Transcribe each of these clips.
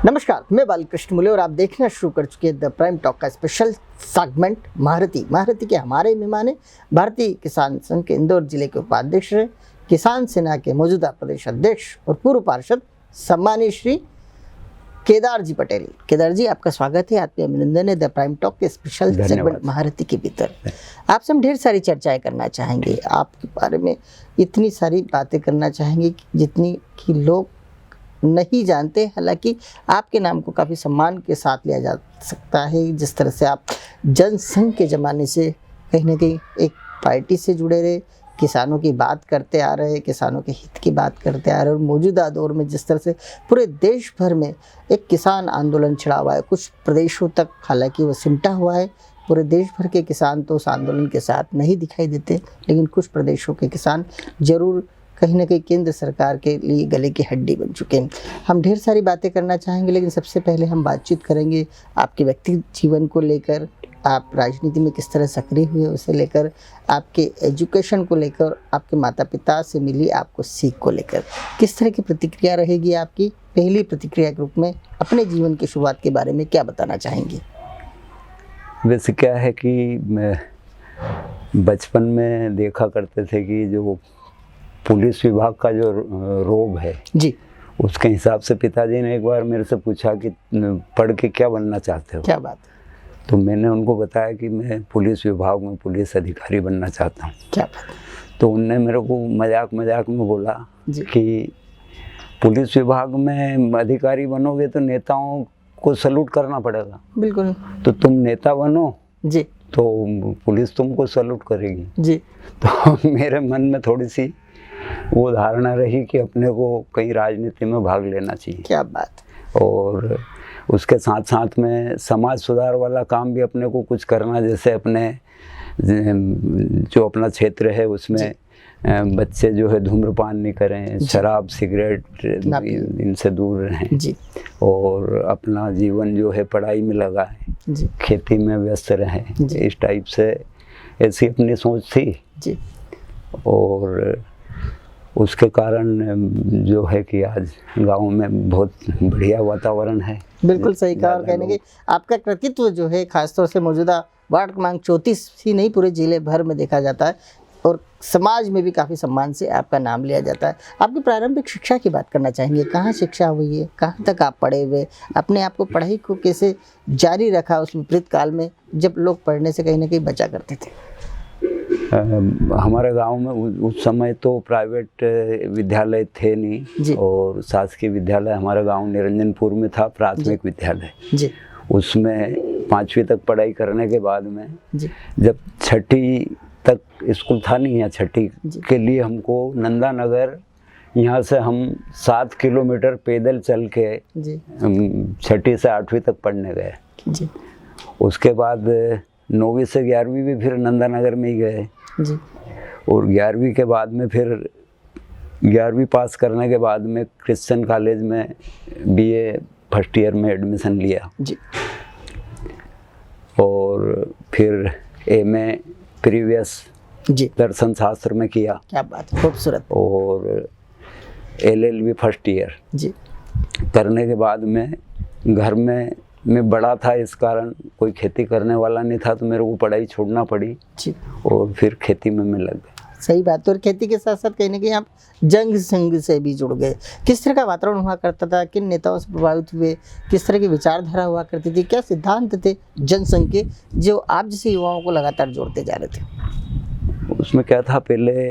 नमस्कार, मैं बालकृष्ण मुले और आप देखना शुरू कर चुके हैं द प्राइम टॉक का स्पेशल सेगमेंट महारथी के हमारे मेहमान हैं भारतीय किसान संघ के इंदौर जिले के उपाध्यक्ष रहे, किसान सेना के मौजूदा प्रदेश अध्यक्ष और पूर्व पार्षद सम्मानीय श्री केदार जी पटेल। केदार जी, आपका स्वागत है, आपके अभिनंदन है द प्राइम टॉक के स्पेशल सेगमेंट महारथी के भीतर। आपसे हम ढेर सारी चर्चाएं करना चाहेंगे, आपके बारे में इतनी सारी बातें करना चाहेंगे जितनी कि लोग नहीं जानते। हालांकि आपके नाम को काफ़ी सम्मान के साथ लिया जा सकता है। जिस तरह से आप जनसंघ के ज़माने से कहीं ना कहीं एक पार्टी से जुड़े रहे, किसानों की बात करते आ रहे, किसानों के हित की बात करते आ रहे, और मौजूदा दौर में जिस तरह से पूरे देश भर में एक किसान आंदोलन छिड़ा हुआ है, कुछ प्रदेशों तक हालांकि वो सिमटा हुआ है। पूरे देश भर के किसान तो उस आंदोलन के साथ नहीं दिखाई देते, लेकिन कुछ प्रदेशों के किसान जरूर कहीं ना कहीं केंद्र सरकार के लिए गले की हड्डी बन चुके हैं। हम ढेर सारी बातें करना चाहेंगे, लेकिन सबसे पहले हम बातचीत करेंगे आपके व्यक्तिगत जीवन को लेकर, आप राजनीति में किस तरह सक्रिय हुए उसे लेकर, आपके एजुकेशन को लेकर, आपके माता पिता से मिली आपको सीख को लेकर किस तरह की प्रतिक्रिया रहेगी आपकी। पहली प्रतिक्रिया के रूप में अपने जीवन की शुरुआत के बारे में क्या बताना चाहेंगे? वैसे क्या है कि मैं बचपन में देखा करते थे कि जो पुलिस विभाग का जो रोब है जी, उसके हिसाब से पिताजी ने एक बार मेरे से पूछा कि पढ़ के क्या बनना चाहते हो। क्या बात है। तो मैंने उनको बताया कि मैं पुलिस विभाग में पुलिस अधिकारी बनना चाहता हूँ। क्या बात। तो उनने मेरे को मजाक में बोला कि पुलिस विभाग में अधिकारी बनोगे तो नेताओं को सैल्यूट करना पड़ेगा। बिल्कुल। तो तुम नेता बनो जी, तो पुलिस तुमको सैल्यूट करेगी जी। तो मेरे मन में थोड़ी सी वो धारणा रही कि अपने को कहीं राजनीति में भाग लेना चाहिए। क्या बात। और उसके साथ साथ में समाज सुधार वाला काम भी अपने को कुछ करना, जैसे अपने जो अपना क्षेत्र है उसमें बच्चे जो है धूम्रपान नहीं करें, शराब सिगरेट इनसे दूर रहें जी। और अपना जीवन जो है पढ़ाई में लगाएं जी, खेती में व्यस्त रहें। इस टाइप से ऐसी अपनी सोच थी जी। और उसके कारण जो है कि आज गांव में बहुत बढ़िया वातावरण है। बिल्कुल सही कहा। और कहने की आपका कृतित्व जो है खासतौर से मौजूदा वार्ड क्रमांक 34 ही नहीं पूरे जिले भर में देखा जाता है और समाज में भी काफ़ी सम्मान से आपका नाम लिया जाता है। आपकी प्रारंभिक शिक्षा की बात करना चाहेंगे, कहाँ शिक्षा हुई है, कहाँ तक आप पढ़े हुए, अपने आप को पढ़ाई को कैसे जारी रखा उस विपरीत काल में जब लोग पढ़ने से कहीं ना कहीं बचा करते थे? हमारे गांव में उस समय तो प्राइवेट विद्यालय थे नहीं और शासकीय विद्यालय हमारे गांव निरंजनपुर में था, प्राथमिक विद्यालय जी। उसमें 5वीं तक पढ़ाई करने के बाद में जी। जब 6ठी तक स्कूल था नहीं, या 6ठी के लिए हमको नंदा नगर यहाँ से हम 7 किलोमीटर पैदल चल के 6ठी से 8वीं तक पढ़ने गए जी। उसके बाद 9वीं से 11वीं भी फिर नंदा नगर में ही गए जी। और 11वीं के बाद में फिर 11वीं पास करने के बाद में क्रिश्चियन कॉलेज में बीए फर्स्ट ईयर में एडमिशन लिया जी। और फिर एमए प्रीवियस जी दर्शन शास्त्र में किया। क्या बात, खूबसूरत। और LLB फर्स्ट ईयर जी करने के बाद में घर में मैं बड़ा था, इस कारण कोई खेती करने वाला नहीं था, तो मेरे को पढ़ाई छोड़ना पड़ी जी। और फिर खेती में मैं लग गया। सही बात। और खेती के साथ साथ कहीं ना कहीं आप जंग संघ से भी जुड़ गए। किस तरह का वातावरण हुआ करता था, किन नेताओं से प्रभावित हुए, किस तरह की विचारधारा हुआ करती थी, क्या सिद्धांत थे जनसंघ के जो आप जैसे युवाओं को लगातार जोड़ते जा रहे थे? उसमें क्या था, पहले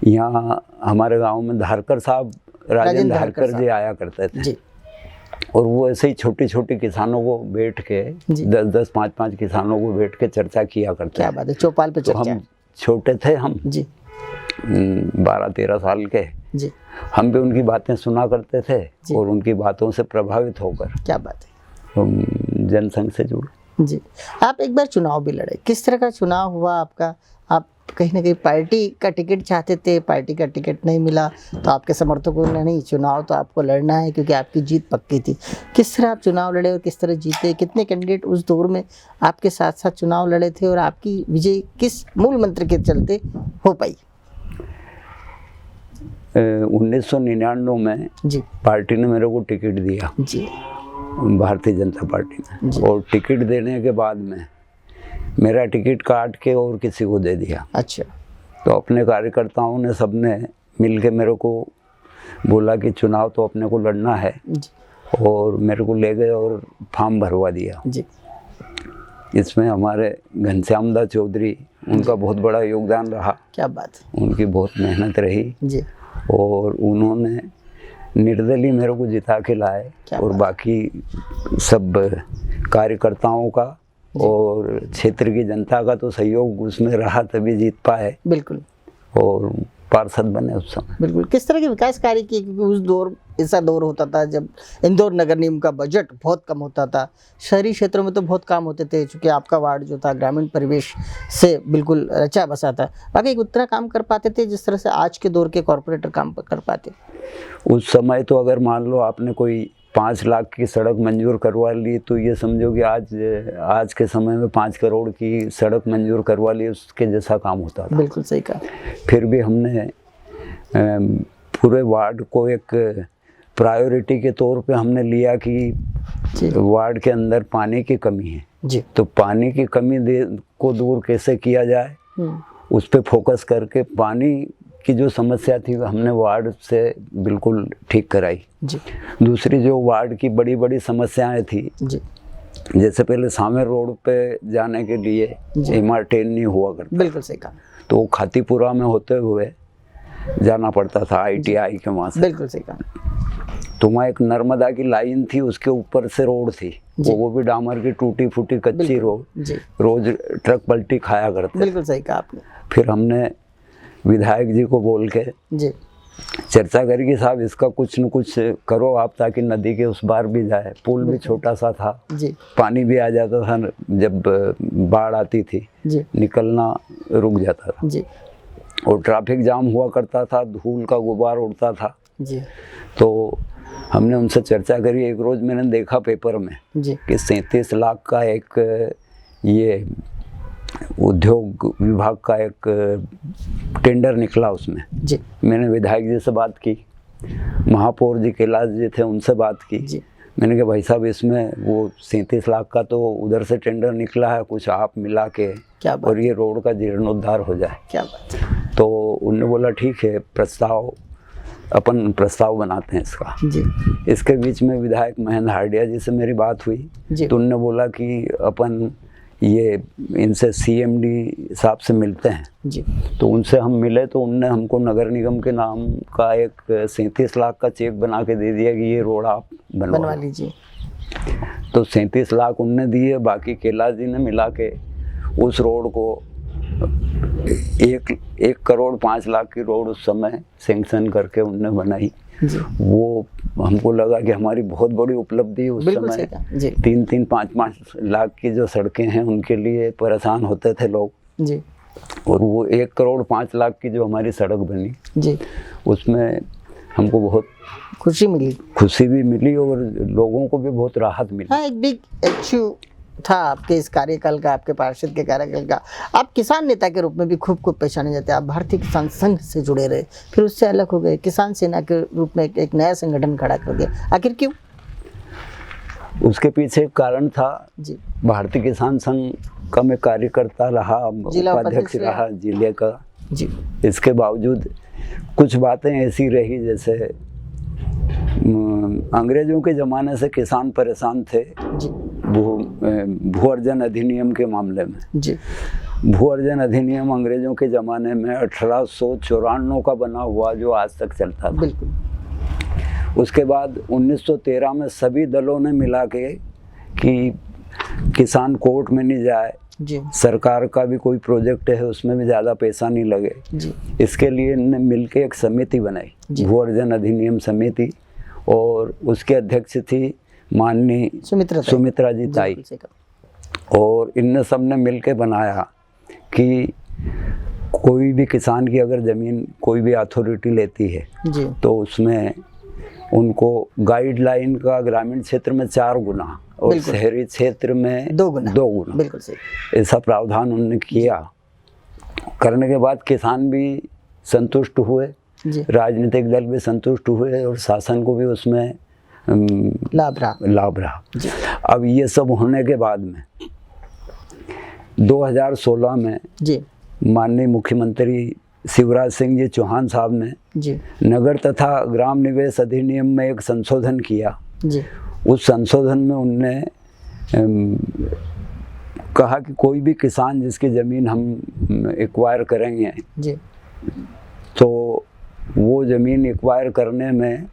यहाँ हमारे गाँव में धारकर साहब राजेंद्र धारकर जी आया करते थे जी। और वो ऐसे ही छोटी छोटी किसानों को बैठ के 10-10, 5-5 किसानों को बैठ के चर्चा किया करते। क्या बात है, चौपाल पे चर्चा। तो हम छोटे थे, हम जी 12-13 साल के जी। हम भी उनकी बातें सुना करते थे और उनकी बातों से प्रभावित होकर क्या बात है हम जनसंघ से जुड़े जी। आप एक बार चुनाव भी लड़े, किस तरह का चुनाव हुआ आपका? आप कहीं ना कहीं पार्टी का टिकट चाहते थे, पार्टी का टिकट नहीं मिला तो आपके समर्थकों ने नहीं, चुनाव तो आपको लड़ना है क्योंकि आपकी जीत पक्की थी। किस तरह आप चुनाव लड़े और किस तरह जीते? कितने कैंडिडेट उस दौर में आपके साथ साथ चुनाव लड़े थे और आपकी विजय किस मूल मंत्र के चलते हो पाई? 1999 में जी पार्टी ने मेरे को टिकट दिया, जी भारतीय जनता पार्टी जी। ने, और टिकट देने के बाद में मेरा टिकट काट के और किसी को दे दिया। अच्छा तो अपने कार्यकर्ताओं ने सबने मिल के मेरे को बोला कि चुनाव तो अपने को लड़ना है, जी और मेरे को ले गए और फॉर्म भरवा दिया। जी इसमें हमारे घनश्याम दास चौधरी, उनका बहुत बड़ा योगदान रहा, क्या बात है। उनकी बहुत मेहनत रही, जी और उन्होंने निर्दलीय मेरे को जिता के लाए, क्या और बात। बाकी सब कार्यकर्ताओं का और क्षेत्र की जनता का तो सहयोग उसमें रहा, तभी जीत पाए बिल्कुल और पार्षद बने उस समय। बिल्कुल। किस तरह के विकास कार्य किए, क्योंकि उस दौर ऐसा दौर होता था जब इंदौर नगर निगम का बजट बहुत कम होता था, शहरी क्षेत्रों में तो बहुत काम होते थे, चूँकि आपका वार्ड जो था ग्रामीण परिवेश से बिल्कुल रचा बसा था, बाकी उतना काम कर पाते थे जिस तरह से आज के दौर के कॉरपोरेटर काम कर पाते। उस समय तो अगर मान लो आपने कोई 5 लाख की सड़क मंजूर करवा ली, तो ये समझो कि आज के समय में 5 करोड़ की सड़क मंजूर करवा ली, उसके जैसा काम होता था। बिल्कुल सही कहा। फिर भी हमने पूरे वार्ड को एक प्रायोरिटी के तौर पे हमने लिया कि वार्ड के अंदर पानी की कमी है जी, तो पानी की कमी को दूर कैसे किया जाए, उस पर फोकस करके पानी की जो समस्या थी हमने वार्ड से बिल्कुल ठीक कराई जी। दूसरी जो वार्ड की बड़ी बड़ी समस्याएं थी जी जैसे पहले सामेर रोड पे जाने के लिए MR10 नहीं हुआ करता, बिल्कुल सही कहा, तो वो खातीपुरा में होते हुए जाना पड़ता था ITI के वहाँ से। बिल्कुल सही कहा। तो वहाँ एक नर्मदा की लाइन थी, उसके ऊपर से रोड थी, वो भी डामर की टूटी फूटी कच्ची रोड, रोज ट्रक पलटी खाया करते। बिल्कुल सही कहा आपने। फिर हमने विधायक जी को बोल के चर्चा करी कि साहब इसका कुछ न कुछ करो आप, ताकि नदी के उस पार भी जाए। पुल भी छोटा सा था, पानी भी आ जाता था, जब बाढ़ आती थी निकलना रुक जाता था, और ट्रैफिक जाम हुआ करता था, धूल का गुबार उड़ता था। तो हमने उनसे चर्चा करी। एक रोज़ मैंने देखा पेपर में कि 37 लाख का एक ये उद्योग विभाग का एक टेंडर निकला उसमें। मैंने विधायक जी से बात की, महापौर जी कैलाश जी थे, उनसे बात की। मैंने कहा भाई साहब इसमें वो 37 लाख का तो उधर से टेंडर निकला है, कुछ आप मिला के और ये रोड का जीर्णोद्धार हो जाए। क्या बात है। तो उन्होंने बोला ठीक है, अपन प्रस्ताव बनाते हैं इसका। इसके बीच में विधायक महेंद्र हार्डिया जी से मेरी बात हुई, तो उन्होंने बोला कि अपन ये इनसे CMD साहब से मिलते हैं। तो उनसे हम मिले, तो उनने हमको नगर निगम के नाम का एक 37 लाख का चेक बना के दे दिया कि ये रोड आप बनवा लीजिए। तो 37 लाख उनने दिए, बाकी कैलाश जी ने मिला के उस रोड को 1 करोड़ 5 लाख की रोड उस समय सैंक्शन करके उनने बनाई। वो हमको लगा कि हमारी बहुत बड़ी उपलब्धि उस समय। 3-3, 5-5 लाख की जो सड़कें हैं उनके लिए परेशान होते थे लोग, और वो 1 करोड़ 5 लाख की जो हमारी सड़क बनी उसमें हमको बहुत खुशी भी मिली और लोगों को भी बहुत राहत मिली। हाँ, एक बिग इश्यू था आपके इस कार्यकाल का, आपके पार्षद के कार्यकाल का। आप किसान नेता के रूप में भी खूब पहचाने जाते हैं। आप भारतीय किसान संघ से जुड़े रहे, फिर उससे अलग हो गए, किसान सेना के रूप में एक नया संगठन खड़ा कर दिया। आखिर क्यों? उसके पीछे एक कारण था। भारतीय किसान संघ का मैं कार्यकर्ता रहा, उपाध्यक्ष रहा जिले का। इसके बावजूद कुछ बातें ऐसी रही, जैसे अंग्रेजों के ज़माने से किसान परेशान थे भू अर्जन अधिनियम के मामले में। भू अर्जन अधिनियम अंग्रेजों के ज़माने में 1894 का बना हुआ, जो आज तक चलता था। उसके बाद 1913 में सभी दलों ने मिला के कि किसान कोर्ट में नहीं जाए, सरकार का भी कोई प्रोजेक्ट है उसमें भी ज़्यादा पैसा नहीं लगे, इसके लिए इन्होंने मिलके एक समिति बनाई, भू अर्जन अधिनियम समिति, और उसके अध्यक्ष थी माननीय सुमित्रा जी ताई। और इनने सबने मिलके बनाया कि कोई भी किसान की अगर ज़मीन कोई भी अथॉरिटी लेती है तो उसमें उनको गाइडलाइन का ग्रामीण क्षेत्र में 4 गुना और शहरी क्षेत्र में 2 गुना बिल्कुल सही ऐसा प्रावधान उन्होंने किया। करने के बाद किसान भी संतुष्ट हुए जी। राजनीतिक दल भी संतुष्ट हुए और शासन को भी उसमें लाभ रहा। जी। अब ये सब होने के बाद में 2016 में जी माननीय मुख्यमंत्री शिवराज सिंह जी चौहान साहब ने जी नगर तथा ग्राम निवेश अधिनियम में एक संशोधन किया। जी। उस संशोधन में उनने कहा कि कोई भी किसान जिसकी ज़मीन हम एक्वायर करेंगे जी तो वो ज़मीन एक्वायर करने में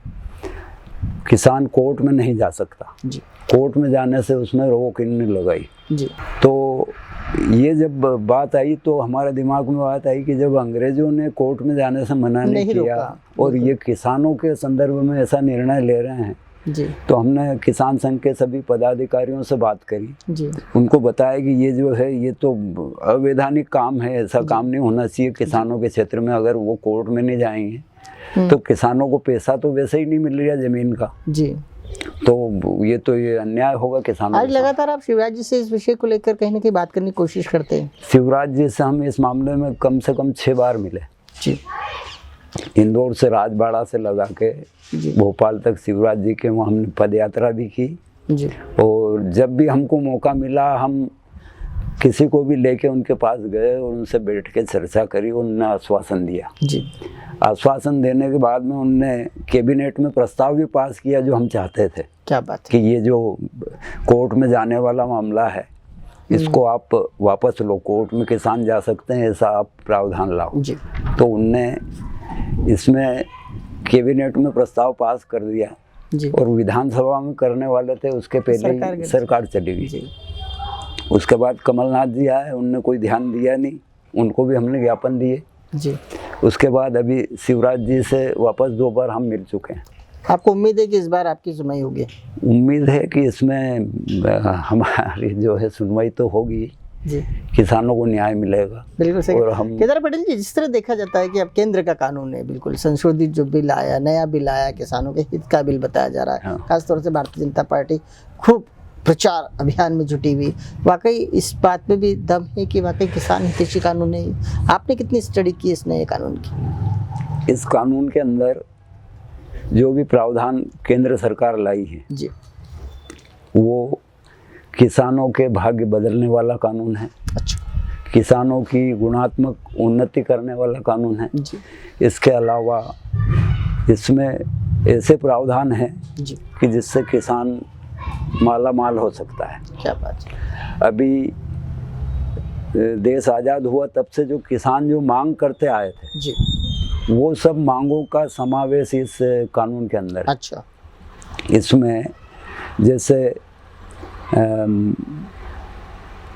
किसान कोर्ट में नहीं जा सकता जी। कोर्ट में जाने से उसमें रोक नहीं लगाई जी। तो ये जब बात आई तो हमारे दिमाग में बात आई कि जब अंग्रेजों ने कोर्ट में जाने से मना नहीं किया और ये किसानों के संदर्भ में ऐसा निर्णय ले रहे हैं जी। तो हमने किसान संघ के सभी पदाधिकारियों से बात करी जी। उनको बताया कि ये जो है ये तो अवैधानिक काम है, ऐसा काम नहीं होना चाहिए किसानों के क्षेत्र में। अगर वो कोर्ट में नहीं जाएंगे तो किसानों को पैसा तो वैसे ही नहीं मिल रहा जमीन का जी, तो ये अन्याय होगा किसानों। आज लगातार आप शिवराज जी से इस विषय को लेकर कहीं ना कहीं बात करने की कोशिश करते हैं। शिवराज जी से हम इस मामले में कम से कम 6 बार मिले जी। इंदौर से राजबाड़ा से लगा के भोपाल तक शिवराज जी के वहाँ हमने पद यात्रा भी की जी। और जब भी हमको मौका मिला हम किसी को भी लेके उनके पास गए और उनसे बैठ के चर्चा करी। उन्होंने आश्वासन दिया जी। आश्वासन देने के बाद में उनने कैबिनेट में प्रस्ताव भी पास किया जो हम चाहते थे। क्या बात कि ये जो कोर्ट में जाने वाला मामला है इसको आप वापस लो, कोर्ट में किसान जा सकते हैं ऐसा आप प्रावधान लाओ जी। तो उनने इसमें कैबिनेट में प्रस्ताव पास कर दिया जी। और विधानसभा में करने वाले थे उसके पहले सरकार चली गई। उसके बाद कमलनाथ जी आए, उनने कोई ध्यान दिया नहीं, उनको भी हमने ज्ञापन दिए जी। उसके बाद अभी शिवराज जी से वापस 2 बार हम मिल चुके हैं। आपको उम्मीद है कि इस बार आपकी सुनवाई होगी? उम्मीद है कि इसमें हमारी जो है सुनवाई तो होगी जी। किसानों को न्याय मिलेगा। बिल्कुल सही। और हम केदार पटेल जी, जिस तरह देखा जाता है कि अब केंद्र का कानून है, बिल्कुल संशोधित जो बिल आया, नया बिल आया, किसानों के हित का बिल बताया जा रहा है। हाँ। खासतौर से भारतीय जनता पार्टी खूब प्रचार अभियान में जुटी हुई। वाकई इस बात में भी दम है कि वाकई किसान हितैषी कानून है। आपने कितनी स्टडी की इस नए कानून की? इस कानून के अंदर जो भी प्रावधान केंद्र सरकार लाई है जी, वो किसानों के भाग्य बदलने वाला कानून है। अच्छा। किसानों की गुणात्मक उन्नति करने वाला कानून है जी। इसके अलावा इसमें ऐसे प्रावधान हैं कि जिससे किसान माला माल हो सकता है। क्या बात है। अभी देश आज़ाद हुआ तब से जो किसान जो मांग करते आए थे जी, वो सब मांगों का समावेश इस कानून के अंदर। अच्छा। इसमें जैसे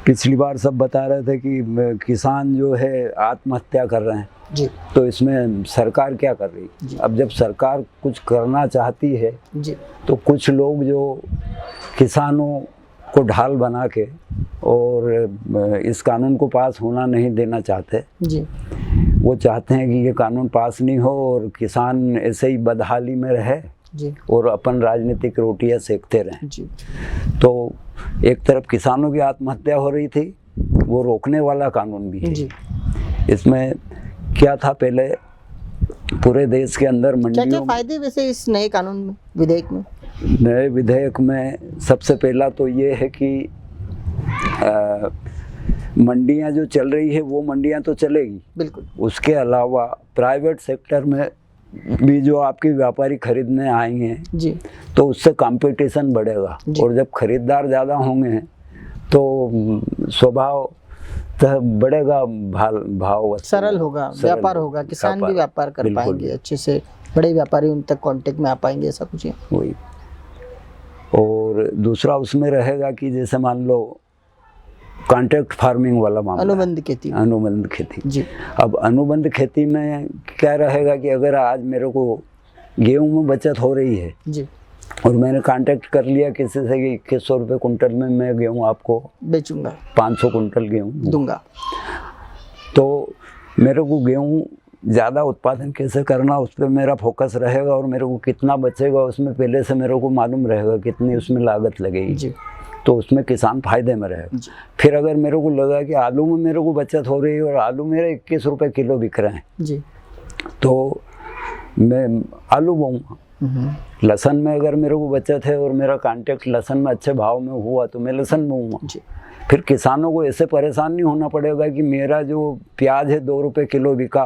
पिछली बार सब बता रहे थे कि किसान जो है आत्महत्या कर रहे हैं जी, तो इसमें सरकार क्या कर रही है? अब जब सरकार कुछ करना चाहती है जी, तो कुछ लोग जो किसानों को ढाल बना के और इस कानून को पास होना नहीं देना चाहते जी। वो चाहते हैं कि ये कानून पास नहीं हो और किसान ऐसे ही बदहाली में रहे जी, और अपन राजनीतिक रोटियां सेकते रहें जी। तो एक तरफ किसानों की आत्महत्या हो रही थी, वो रोकने वाला कानून भी है जी। इसमें क्या था, पहले पूरे देश के अंदर मंडियों, क्या फायदे वैसे इस नए कानून में, विधेयक में? नए विधेयक में सबसे पहला तो ये है कि मंडियां जो चल रही है वो मंडियां तो चलेगी बिल्कुल। उसके अलावा प्राइवेट सेक्टर में भी जो आपके व्यापारी खरीदने आएंगे जी, तो उससे कंपटीशन बढ़ेगा और जब खरीदार ज़्यादा होंगे तो स्वभाव बढ़ेगा, भाव सरल होगा, व्यापार होगा, किसान भी व्यापार कर पाएंगे अच्छे से, बड़े व्यापारी उन तक कांटेक्ट में आ पाएंगे, ऐसा कुछ है वही। और दूसरा उसमें रहेगा कि जैसे मान लो कॉन्ट्रैक्ट फार्मिंग वाला मामला, अनुबंध खेती जी। अब अनुबंध खेती में क्या रहेगा कि अगर आज मेरे को गेहूं में बचत हो रही है जी, और मैंने कांटेक्ट कर लिया किसी से कि 2100 रुपये कुंटल में मैं गेहूं आपको बेचूंगा, 500 कुंटल गेहूं दूंगा, तो मेरे को गेहूं ज़्यादा उत्पादन कैसे करना उस पर मेरा फोकस रहेगा और मेरे को कितना बचेगा उसमें पहले से मेरे को मालूम रहेगा कितनी उसमें लागत लगेगी जी। तो उसमें किसान फायदे में रहेगा। फिर अगर मेरे को लगा कि आलू में मेरे को बचत हो रही है और आलू मेरे 21 रुपये किलो बिक रहे हैं जी, तो मैं आलू बोऊंगा। लहसुन में अगर मेरे को बचत है और मेरा कांटेक्ट लहसुन में अच्छे भाव में हुआ तो मैं लहसुन बोऊंगा। फिर किसानों को ऐसे परेशान नहीं होना पड़ेगा कि मेरा जो प्याज है 2 रुपए किलो बिका,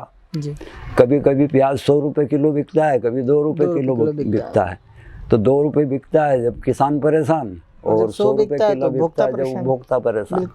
कभी कभी प्याज 100 रुपए किलो बिकता है, कभी 2 रुपए किलो बिकता है। तो 2 रुपए बिकता है जब किसान परेशान, और 100 रुपए किलो बिकता है जब उपभोक्ता परेशान।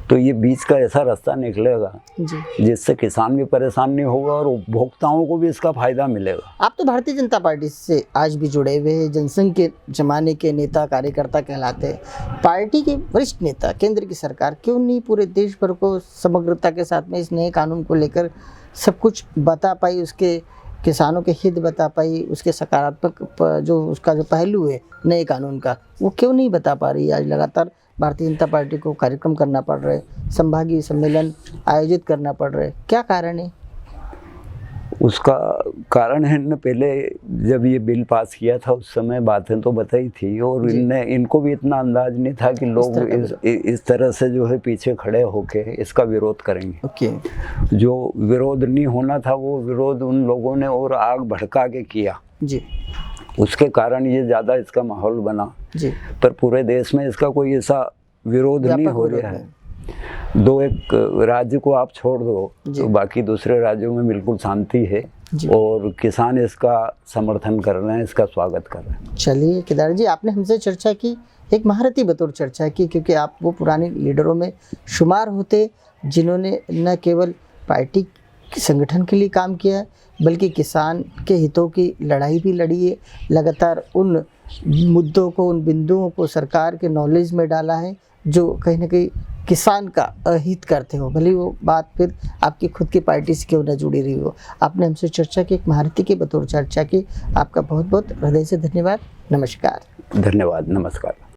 तो ये बीच का ऐसा रास्ता निकलेगा जिससे किसान भी परेशान नहीं होगा और उपभोक्ताओं को भी इसका फायदा मिलेगा। आप तो भारतीय जनता पार्टी से आज भी जुड़े हुए हैं, जनसंघ के जमाने के नेता कार्यकर्ता कहलाते हैं, पार्टी के वरिष्ठ नेता। केंद्र की सरकार क्यों नहीं पूरे देश भर को समग्रता के साथ में इस नए कानून को लेकर सब कुछ बता पाई, उसके किसानों के हित बता पाई, उसके सकारात्मक जो उसका जो पहलू है नए कानून का, वो क्यों नहीं बता पा रही है? आज लगातार भारतीय जनता पार्टी को कार्यक्रम करना पड़ रहा है, संभागीय सम्मेलन आयोजित करना पड़ रहा है, क्या कारण है? उसका कारण है न, पहले जब ये बिल पास किया था उस समय बातें तो बताई थी, और इनको भी इतना अंदाज नहीं था कि लोग इस तरह से जो है पीछे खड़े होके इसका विरोध करेंगे। जो विरोध नहीं होना था वो विरोध उन लोगों ने और आग भड़का के किया जी। उसके कारण ये ज़्यादा इसका माहौल बना जी। पर पूरे देश में इसका कोई ऐसा विरोध नहीं हो रहा है। 2-1 राज्य को आप छोड़ दो तो बाकी दूसरे राज्यों में बिल्कुल शांति है और किसान इसका समर्थन कर रहे हैं, इसका स्वागत कर रहे हैं। चलिए केदार जी, आपने हमसे चर्चा की, एक महारथी बतौर चर्चा की, क्योंकि आप वो पुराने लीडरों में शुमार होते जिन्होंने न केवल पार्टी संगठन के लिए काम किया है बल्कि किसान के हितों की लड़ाई भी लड़ी है। लगातार उन मुद्दों को, उन बिंदुओं को सरकार के नॉलेज में डाला है जो कहीं ना कहीं किसान का अहित करते हो, भले वो बात फिर आपकी खुद की पार्टी से क्यों न जुड़ी रही हो। आपने हमसे चर्चा की, एक महारथी के बतौर चर्चा की। आपका बहुत बहुत हृदय से धन्यवाद। नमस्कार। धन्यवाद, नमस्कार।